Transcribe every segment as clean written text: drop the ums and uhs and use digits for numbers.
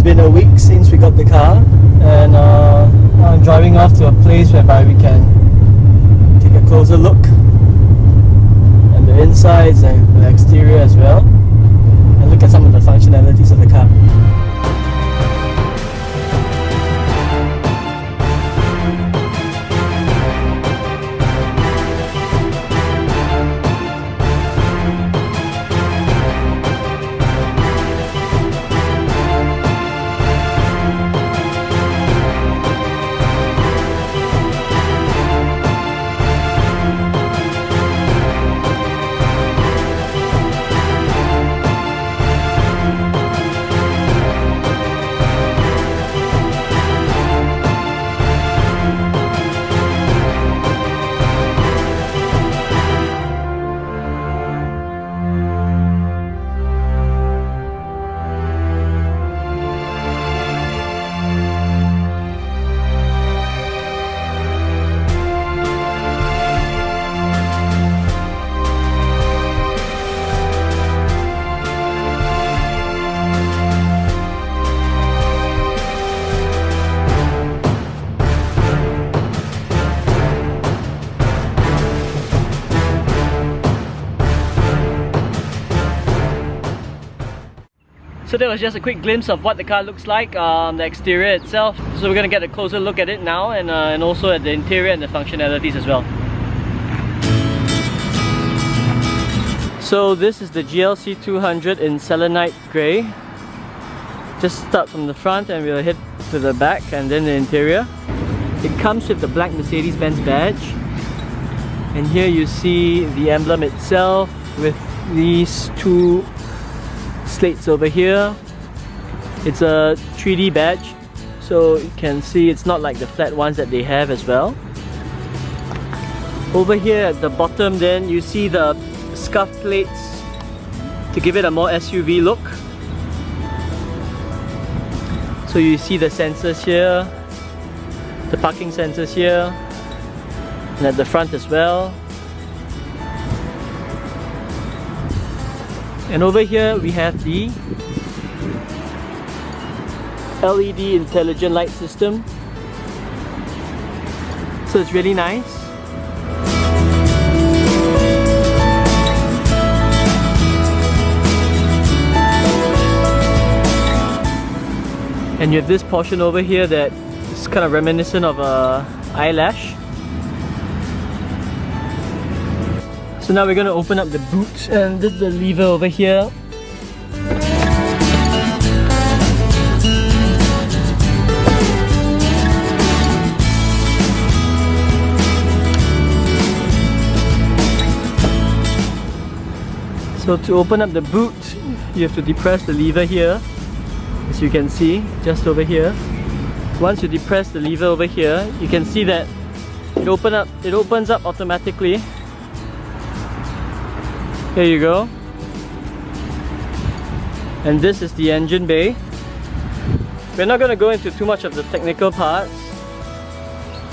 been a week since we got the car, and I'm driving off to a place whereby we can take a closer look at the insides and the exterior as well, and look at some of the functionalities of the car. So that was just a quick glimpse of what the car looks like, the exterior itself. So we're going to get a closer look at it now, and also at the interior and the functionalities as well. So this is the GLC200 in selenite grey. Just start from the front and we'll head to the back and then the interior. It comes with the black Mercedes-Benz badge, and here you see the emblem itself with these two slates over here. It's a 3D badge, so you can see it's not like the flat ones that they have as well. Over here at the bottom then you see the scuff plates to give it a more SUV look. So you see the sensors here, the parking sensors here, and at the front as well. And over here we have the LED intelligent light system. So it's really nice. And you have this portion over here that is kind of reminiscent of a eyelash. So now we're going to open up the boot, and this is the lever over here. So to open up the boot, you have to depress the lever here, as you can see, just over here. Once you depress the lever over here, you can see that it opens up automatically. There you go. And this is the engine bay. We're not going to go into too much of the technical parts,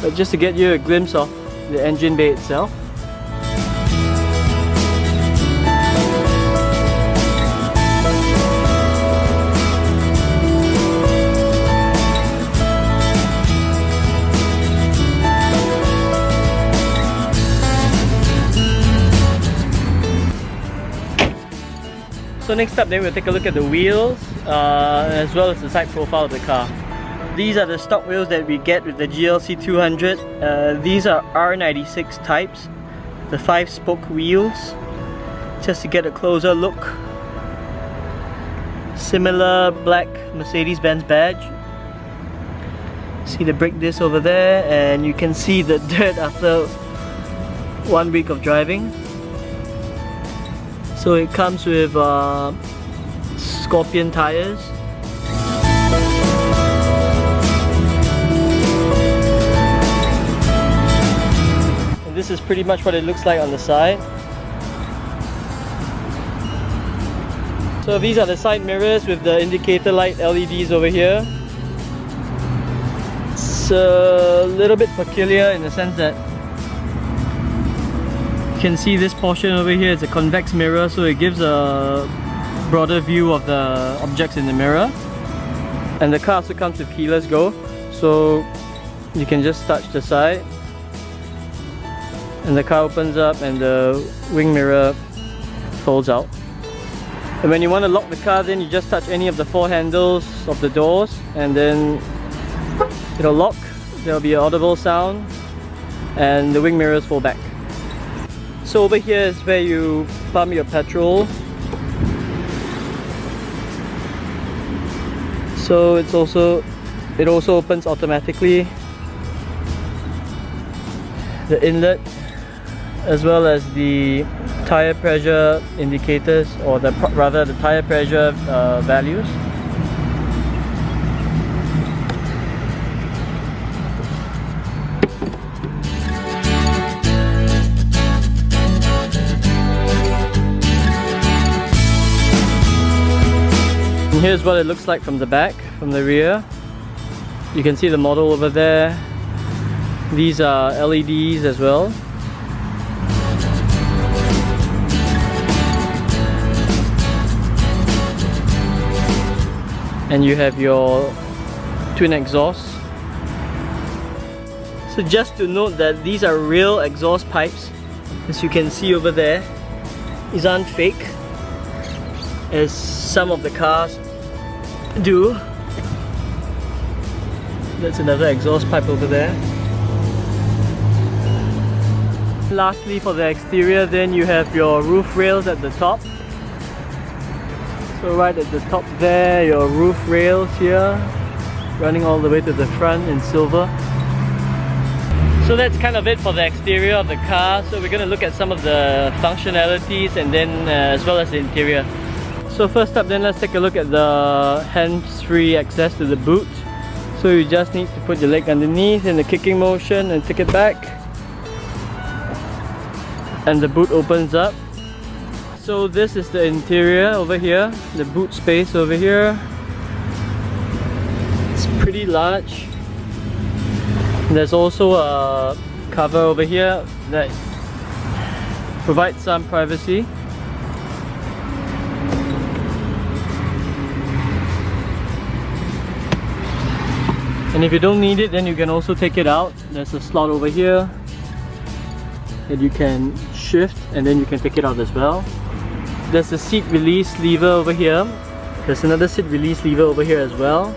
but just to get you a glimpse of the engine bay itself. So next up then we'll take a look at the wheels as well as the side profile of the car. These are the stock wheels that we get with the GLC200. These are R96 types, the 5-spoke wheels. Just to get a closer look. Similar black Mercedes-Benz badge. See the brake disc over there, and you can see the dirt after 1 week of driving. So it comes with Scorpion tires. And this is pretty much what it looks like on the side. So these are the side mirrors with the indicator light LEDs over here. It's a little bit peculiar in the sense that you can see this portion over here. It's a convex mirror, so it gives a broader view of the objects in the mirror. And the car also comes with keyless go, so you can just touch the side and the car opens up and the wing mirror folds out. And when you want to lock the car, then you just touch any of the 4 handles of the doors and then it'll lock. There'll be an audible sound and the wing mirrors fall back. So over here is where you pump your petrol. So it also opens automatically. The inlet as well as the tire pressure indicators, or rather the tire pressure values. And here's what it looks like from the back, from the rear. You can see the model over there. These are LEDs as well. And you have your twin exhausts. So just to note that these are real exhaust pipes, as you can see over there. These aren't fake, as some of the cars do. That's another exhaust pipe over there. Lastly, for the exterior, then you have your roof rails at the top. So right at the top there, your roof rails here, running all the way to the front in silver. So that's kind of it for the exterior of the car. So we're going to look at some of the functionalities and then as well as the interior. So first up then, let's take a look at the hands-free access to the boot. So you just need to put your leg underneath in the kicking motion and take it back. And the boot opens up. So this is the interior over here, the boot space over here. It's pretty large. There's also a cover over here that provides some privacy. And if you don't need it, then you can also take it out. There's a slot over here that you can shift and then you can take it out as well. There's a seat release lever over here. There's another seat release lever over here as well.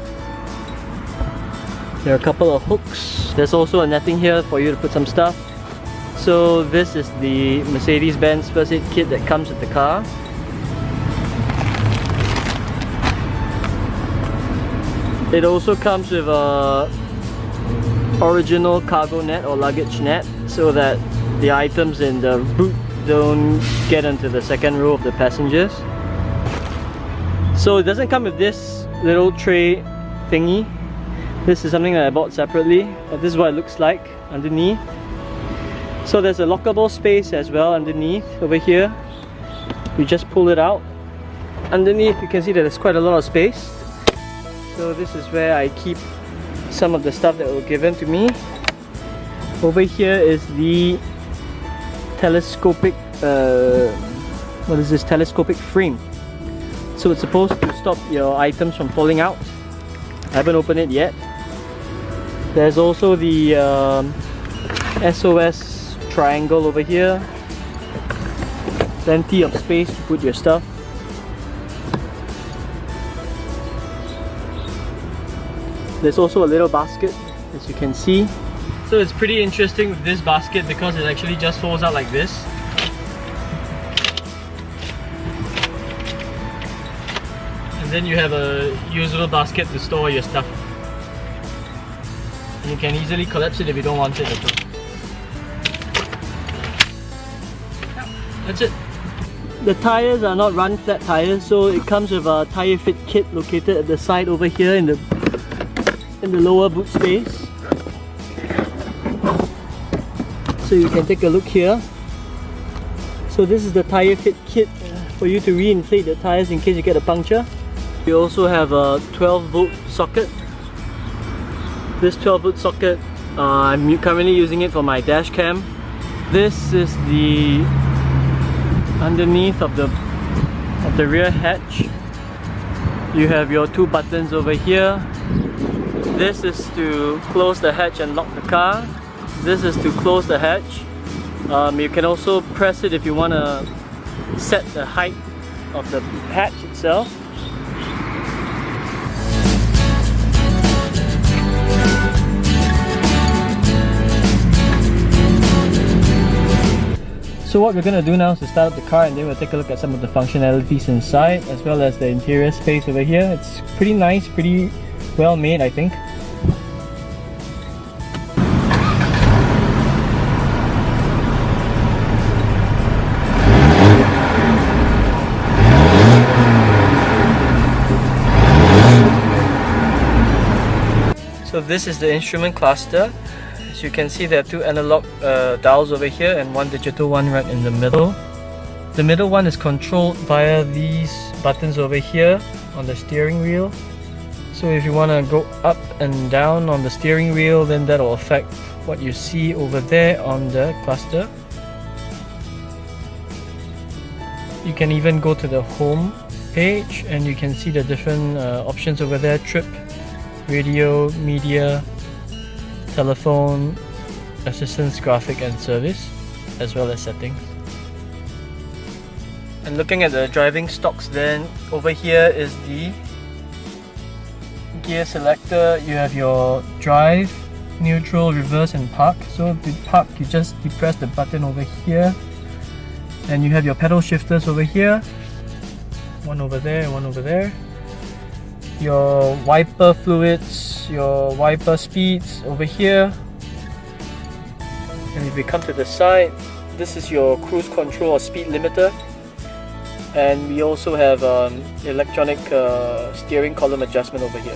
There are a couple of hooks. There's also a netting here for you to put some stuff. So this is the Mercedes-Benz first aid kit that comes with the car. It also comes with a original cargo net or luggage net, so that the items in the boot don't get into the second row of the passengers. So it doesn't come with this little tray thingy. This is something that I bought separately, but this is what it looks like underneath. So there's a lockable space as well underneath over here. You just pull it out. Underneath you can see that there's quite a lot of space. So this is where I keep some of the stuff that were given to me. Over here is the telescopic telescopic frame. So it's supposed to stop your items from falling out. I haven't opened it yet. There's also the SOS triangle over here. Plenty of space to put your stuff. There's also a little basket, as you can see. So it's pretty interesting with this basket because it actually just folds out like this. And then you have a usable basket to store your stuff. And you can easily collapse it if you don't want it at all. That's it. The tyres are not run flat tyres, so it comes with a tyre fit kit located at the side over here in the lower boot space. So you can take a look here. So this is the tyre fit kit for you to re-inflate the tyres in case you get a puncture. We also have a 12-volt socket. This 12-volt socket, I'm currently using it for my dash cam. This is the underneath of the rear hatch. You have your two buttons over here. This is to close the hatch and lock the car. This is to close the hatch. You can also press it if you want to set the height of the hatch itself. So what we're going to do now is to start up the car, and then we'll take a look at some of the functionalities inside as well as the interior space over here. It's pretty nice, pretty well made, I think. So this is the instrument cluster. As you can see, there are two analog dials over here and one digital one right in the middle. The middle one is controlled via these buttons over here on the steering wheel. So if you want to go up and down on the steering wheel, then that will affect what you see over there on the cluster. You can even go to the home page and you can see the different options over there: trip, radio, media, telephone, assistance, graphic and service, as well as settings. And looking at the driving stocks, then over here is the gear selector. You have your drive, neutral, reverse and park. So to park, you just depress the button over here, and you have your pedal shifters over here, one over there and one over there. Your wiper fluids, your wiper speeds over here. And if we come to the side, this is your cruise control or speed limiter. And we also have electronic steering column adjustment over here.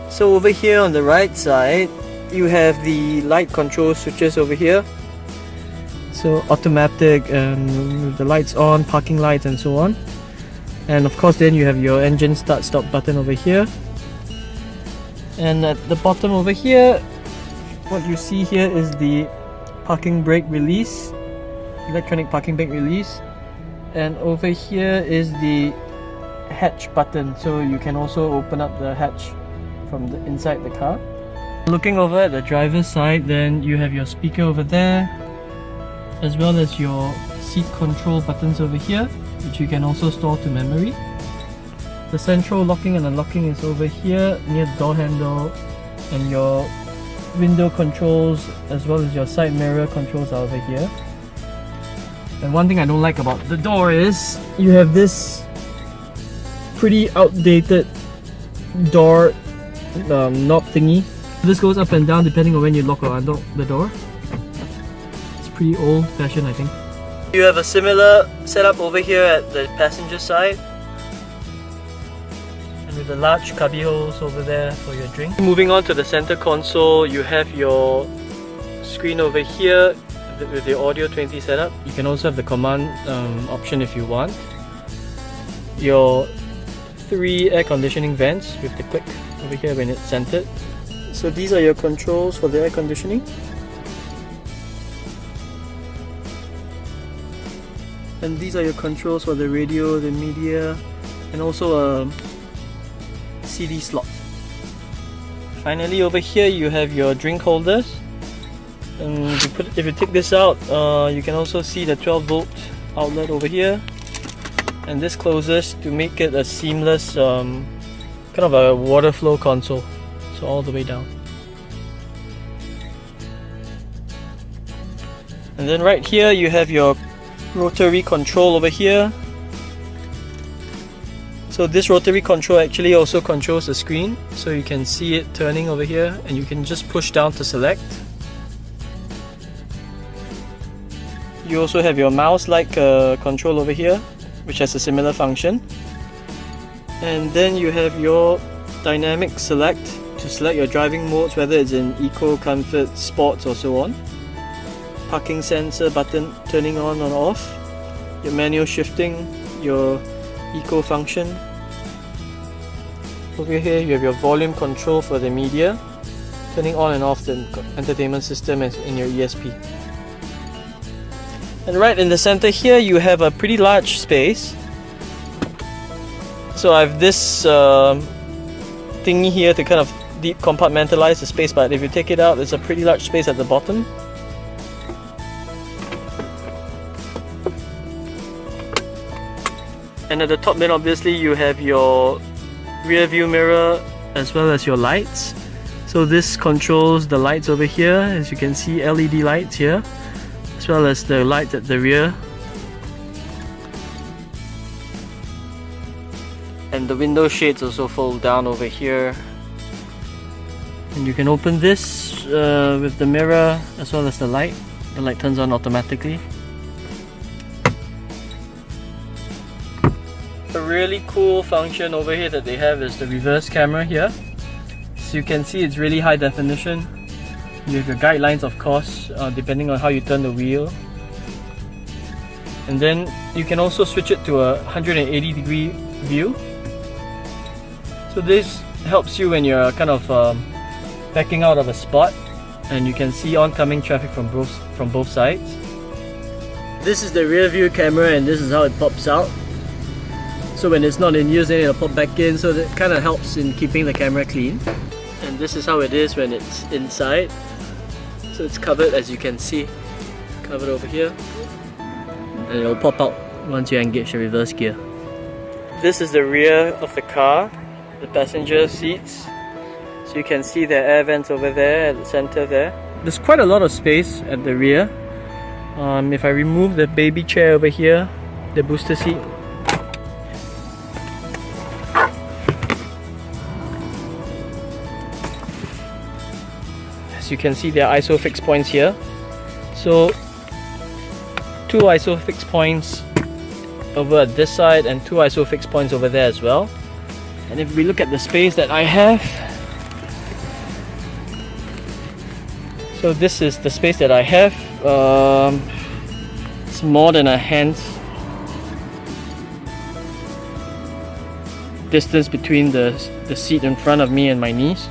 So over here on the right side, you have the light control switches over here. So automatic, with the lights on, parking lights and so on. And of course then you have your engine start stop button over here. And at the bottom over here, what you see here is the parking brake release, electronic parking brake release. And over here is the hatch button, so you can also open up the hatch from the inside the car. Looking over at the driver's side, then you have your speaker over there, as well as your seat control buttons over here, which you can also store to memory. The central locking and unlocking is over here near the door handle, and your window controls as well as your side mirror controls are over here. And one thing I don't like about the door is you have this pretty outdated door knob thingy. This goes up and down depending on when you lock or unlock the door. It's pretty old fashioned, I think. You have a similar setup over here at the passenger side, and with the large cubby holes over there for your drink. Moving on to the center console, you have your screen over here with your audio 20 setup. You can also have the command option if you want. Your 3 air conditioning vents with the click over here when it's centered. So these are your controls for the air conditioning. And these are your controls for the radio, the media, and also a CD slot. Finally over here you have your drink holders. And if you take this out, you can also see the 12 volt outlet over here. And this closes to make it a seamless kind of a water flow console. So all the way down. And then right here you have your rotary control over here. So this rotary control actually also controls the screen, so you can see it turning over here, and you can just push down to select. You also have your mouse-like control over here, which has a similar function. And then you have your dynamic select to select your driving modes, whether it's in eco, comfort, sports or so on. Parking sensor button turning on or off. Your manual shifting, your eco function. Over here you have your volume control for the media, turning on and off the entertainment system in your ESP. And right in the center here you have a pretty large space. So I have this thingy here to kind of deep compartmentalize the space, but if you take it out, there's a pretty large space at the bottom. And at the top then obviously you have your rear view mirror as well as your lights. So this controls the lights over here, as you can see, LED lights here, as well as the lights at the rear. And the window shades also fold down over here. And you can open this with the mirror as well as the light. The light turns on automatically. A really cool function over here that they have is the reverse camera here. So you can see it's really high definition. You have your guidelines, of course, depending on how you turn the wheel. And then you can also switch it to a 180-degree view. So this helps you when you're kind of backing out of a spot, and you can see oncoming traffic from both sides. This is the rear view camera, and this is how it pops out. So when it's not in use, then it'll pop back in, so that kind of helps in keeping the camera clean. And this is how it is when it's inside. So it's covered, as you can see, covered over here, and it'll pop out once you engage the reverse gear. This is the rear of the car, the passenger seats. So you can see the air vents over there at the center there. There's quite a lot of space at the rear. If I remove the baby chair over here, the booster seat, you can see there are ISOFIX points here. So 2 ISOFIX points over at this side and 2 ISOFIX points over there as well. And if we look at the space that I have, so this is the space that I have. It's more than a hand's distance between the seat in front of me and my knees.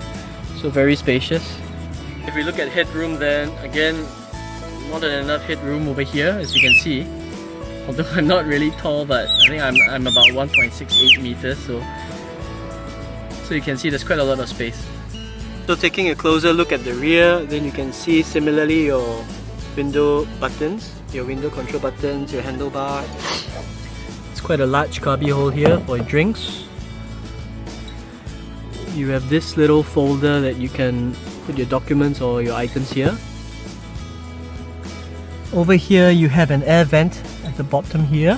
So very spacious. If we look at headroom, then again, more than enough headroom over here, as you can see. Although I'm not really tall, but I think I'm about 1.68 meters, so you can see there's quite a lot of space. So taking a closer look at the rear, then you can see similarly your window buttons, your window control buttons, your handlebar. It's quite a large cubby hole here for drinks. You have this little folder that you can put your documents or your items here. Over here you have an air vent at the bottom here,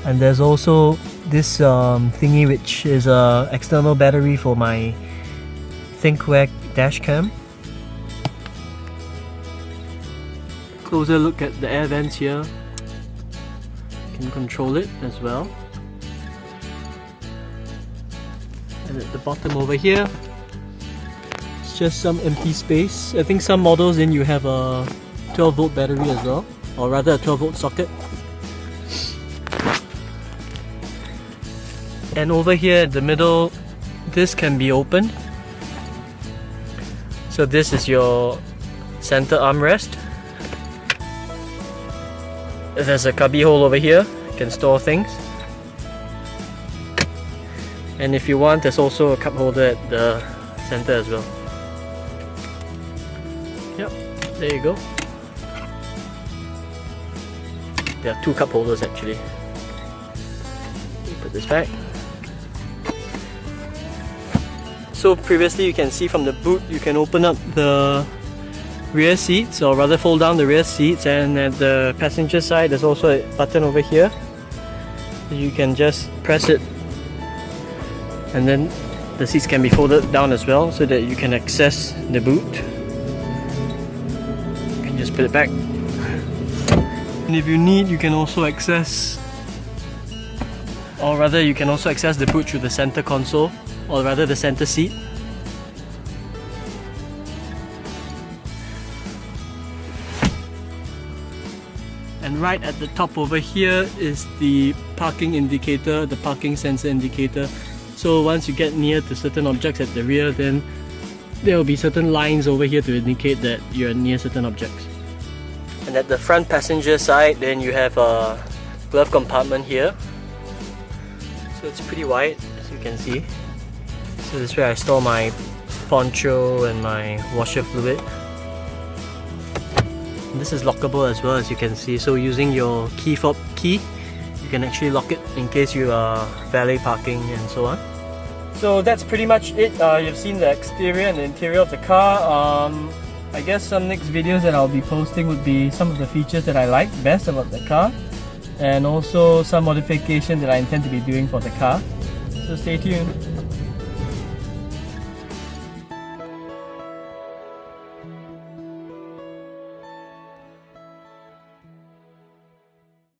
and there's also this thingy which is an external battery for my ThinkWare dash cam. Closer look at the air vents here. You can control it as well. And at the bottom over here, it's just some empty space. I think some models then you have a 12-volt battery as well, or rather a 12-volt socket. And over here at the middle, this can be opened. So this is your center armrest. There's a cubby hole over here, you can store things. And if you want, there's also a cup holder at the center as well. Yep, there you go. There are 2 cup holders actually. Put this back. So previously you can see from the boot, you can open up the rear seats, or rather fold down the rear seats, and at the passenger side there's also a button over here. You can just press it, and then the seats can be folded down as well so that you can access the boot. You can just put it back. And if you need, you can also access, or rather you can also access the boot through the center console, or rather the center seat. And right at the top over here is the parking indicator, the parking sensor indicator. So once you get near to certain objects at the rear, then there will be certain lines over here to indicate that you're near certain objects. And at the front passenger side, then you have a glove compartment here. So it's pretty wide, as you can see. So this is where I store my poncho and my washer fluid. And this is lockable as well, as you can see. So using your key fob key, you can actually lock it in case you are valet parking and so on. So that's pretty much it. You've seen the exterior and the interior of the car. I guess some next videos that I'll be posting would be some of the features that I like best about the car, and also some modification that I intend to be doing for the car. So stay tuned.